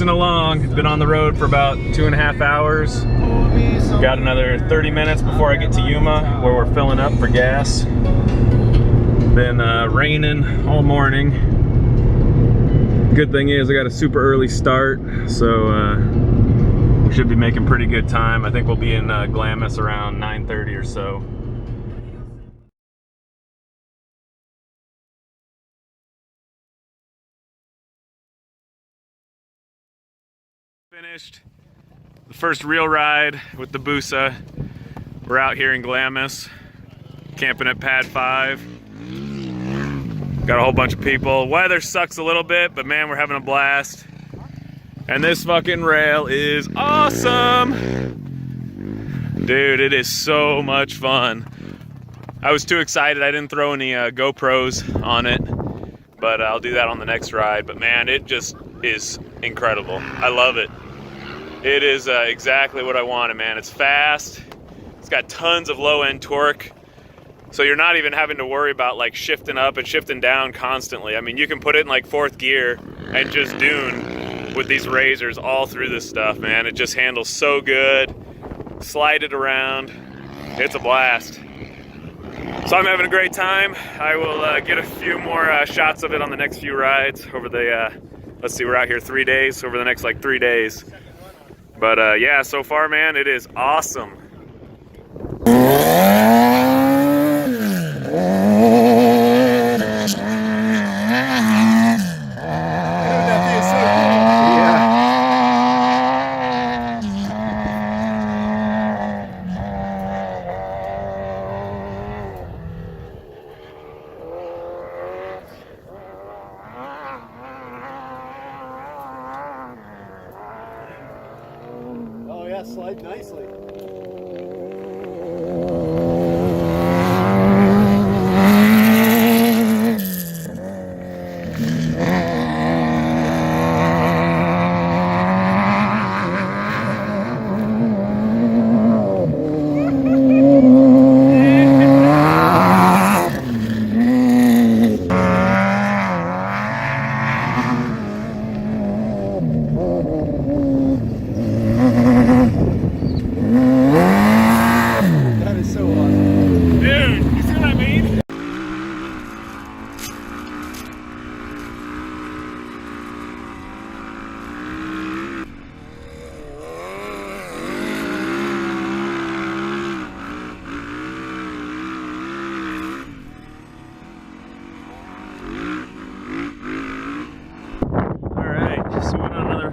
cruising along. Been on the road for about 2.5 hours. Got another 30 minutes before I get to Yuma, where we're filling up for gas. Been raining all morning. Good thing is I got a super early start, so we should be making pretty good time. I think we'll be in Glamis around 9:30 or so. Finished the first real ride with the Busa. We're out here in Glamis, camping at Pad 5. Got a whole bunch of people. Weather sucks a little bit, but man, we're having a blast. And this fucking rail is awesome. Dude, it is so much fun. I was too excited. I didn't throw any GoPros on it, but I'll do that on the next ride. But man, it just is incredible. I love it. It is exactly what I wanted, man. It's fast. It's got tons of low-end torque. So you're not even having to worry about like shifting up and shifting down constantly. I mean, you can put it in like 4th gear and just Dune with these razors all through this stuff, man. It just handles so good. Slide it around. It's a blast. So I'm having a great time. I will get a few more shots of it on the next few rides over the, let's see, we're out here 3 days, over the next like 3 days. But yeah, so far, man, it is awesome. Slide nicely.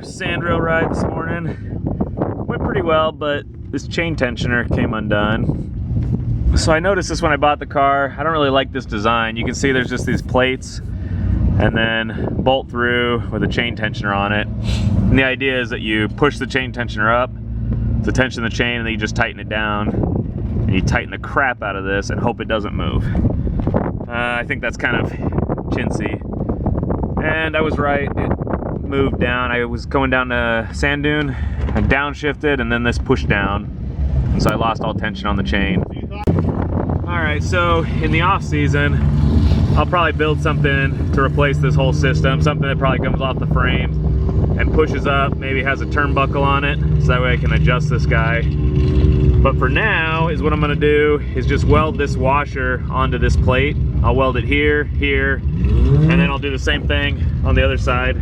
Sand rail ride this morning. Went pretty well, but this chain tensioner came undone. So I noticed this when I bought the car. I don't really like this design. You can see there's just these plates and then bolt through with a chain tensioner on it. And the idea is that you push the chain tensioner up to tension the chain, and then you just tighten it down. And you tighten the crap out of this and hope it doesn't move. I think that's kind of chintzy. And I was right. It moved down. I was going down to sand dune, I downshifted, and then this pushed down, and so I lost all tension on the chain. Alright, so in the off season I'll probably build something to replace this whole system, something that probably comes off the frames and pushes up, maybe has a turnbuckle on it, so that way I can adjust this guy. But for now, is what I'm going to do is just weld this washer onto this plate. I'll weld it here, here, and then I'll do the same thing on the other side.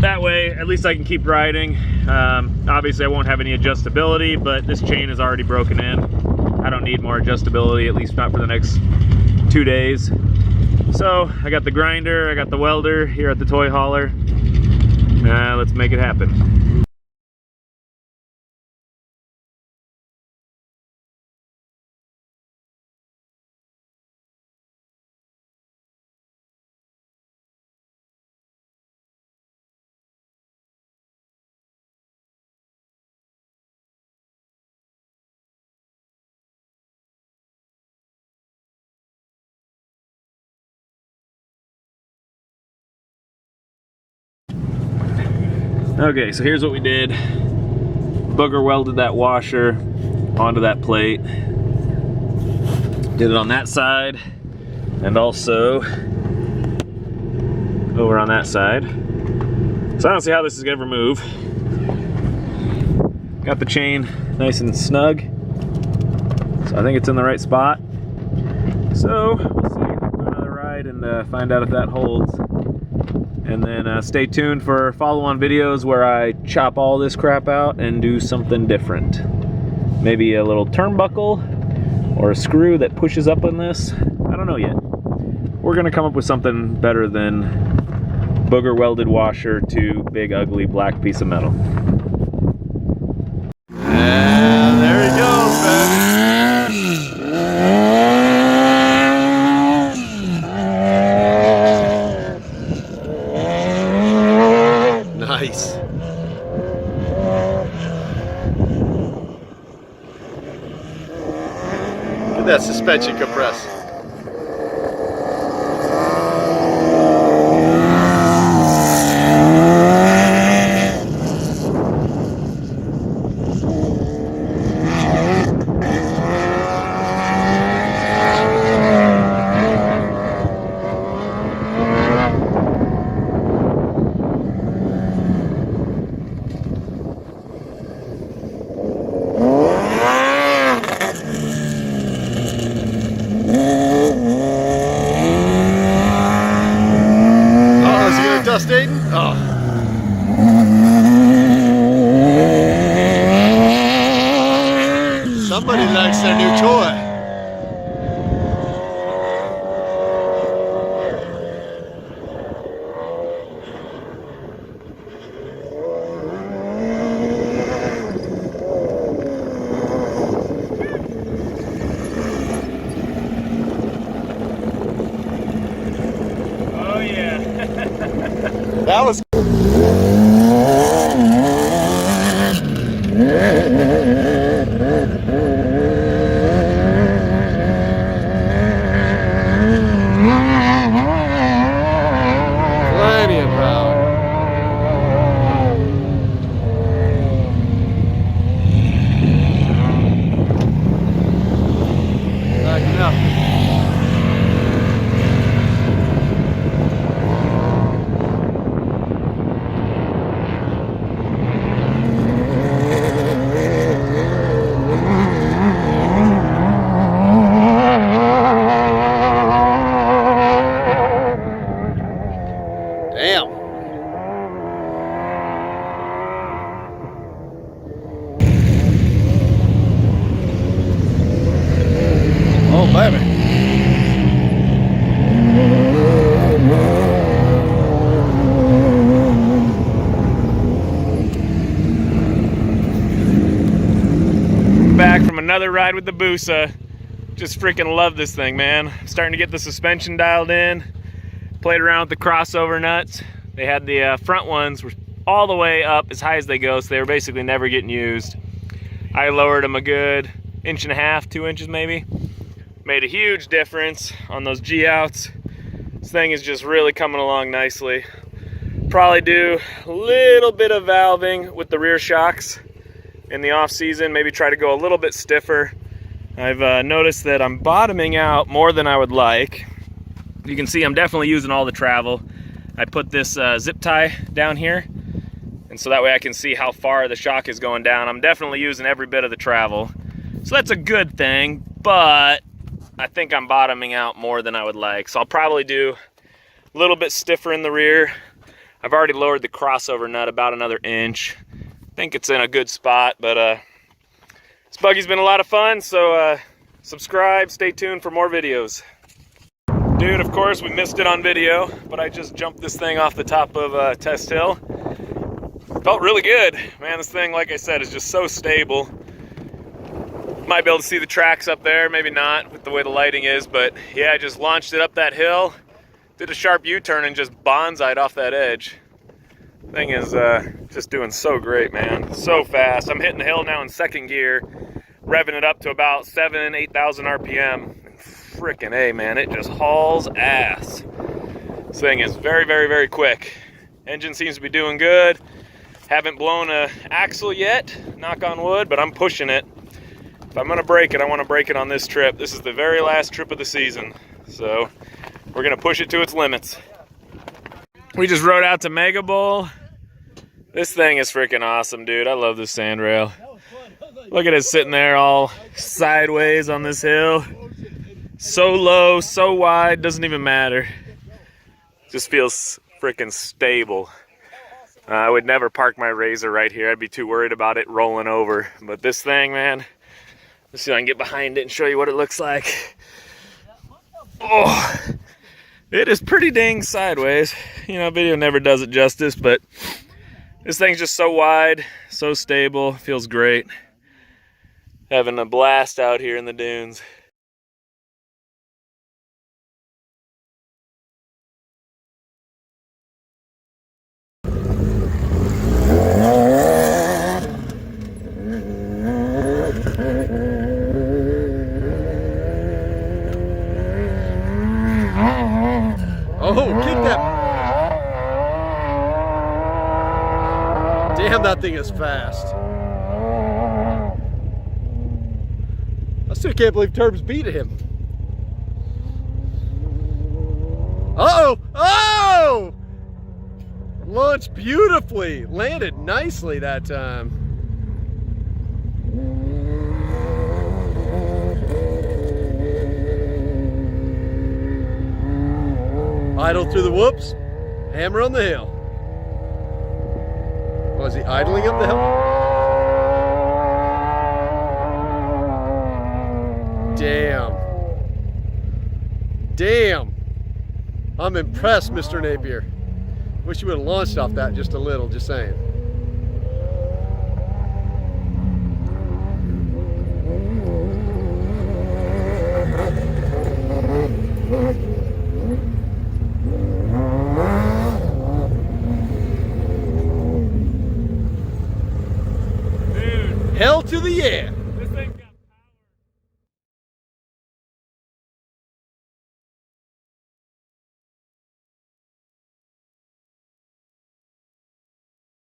That way, at least I can keep riding. Obviously, I won't have any adjustability, but this chain is already broken in. I don't need more adjustability, at least not for the next 2 days. So, I got the grinder, I got the welder here at the toy hauler. Let's make it happen. Okay, so here's what we did. Booger welded that washer onto that plate. Did it on that side and also over on that side. So I don't see how this is gonna ever move. Got the chain nice and snug. So I think it's in the right spot. So we'll see. Do another ride and find out if that holds. And then stay tuned for follow-on videos where I chop all this crap out and do something different. Maybe a little turnbuckle or a screw that pushes up on this. I don't know yet. We're gonna come up with something better than booger welded washer to big ugly black piece of metal. And there he goes, baby. Nice. Look at that suspension compress. Dust Aiden? Oh. Somebody likes their new toy. Oh yeah. That was plenty of power. Backing up. Damn. Oh, baby. Back from another ride with the Busa. Just freaking love this thing, man. Starting to get the suspension dialed in. Played around with the crossover nuts. They had the front ones were all the way up as high as they go, so they were basically never getting used. I lowered them a good 1.5 inches, 2 inches maybe. Made a huge difference on those G-outs. This thing is just really coming along nicely. Probably do a little bit of valving with the rear shocks in the off season. Maybe try to go a little bit stiffer. I've noticed that I'm bottoming out more than I would like. You can see I'm definitely using all the travel. I put this zip tie down here, and so that way I can see how far the shock is going down. I'm definitely using every bit of the travel. So that's a good thing, but I think I'm bottoming out more than I would like. So I'll probably do a little bit stiffer in the rear. I've already lowered the crossover nut about another inch. I think it's in a good spot, but this buggy's been a lot of fun, so subscribe, stay tuned for more videos. Dude, of course, we missed it on video, but I just jumped this thing off the top of Test Hill. Felt really good. Man, this thing, like I said, is just so stable. Might be able to see the tracks up there, maybe not with the way the lighting is, but yeah, I just launched it up that hill, did a sharp U-turn and just bonsai'd off that edge. Thing is just doing so great, man. So fast. I'm hitting the hill now in second gear, revving it up to about 7,000 to 8,000 RPM. Frickin' A, man, it just hauls ass. This thing is very, very, very quick. Engine seems to be doing good. Haven't blown a axle yet, knock on wood, but I'm pushing it. If I'm gonna break it, I wanna break it on this trip. This is the very last trip of the season, so we're gonna push it to its limits. We just rode out to Mega Bowl. This thing is freaking awesome, dude. I love this sandrail. Look at it sitting there all sideways on this hill. So low, so wide, doesn't even matter. Just feels freaking stable. I would never park my Razor right here. I'd be too worried about it rolling over. But this thing, man, let's see if I can get behind it and show you what it looks like. Oh, it is pretty dang sideways. You know, video never does it justice, but this thing's just so wide, so stable, feels great. Having a blast out here in the dunes. Oh, kick that. Damn, that thing is fast. I still can't believe Turb's beat him. Uh-oh! Oh! Launched beautifully. Landed nicely that time. Idle through the whoops. Hammer on the hill. Was he idling up the hill? Damn. Damn. I'm impressed, Mr. Napier. Wish you would have launched off that just a little, just saying. Dude. Hell to the yeah.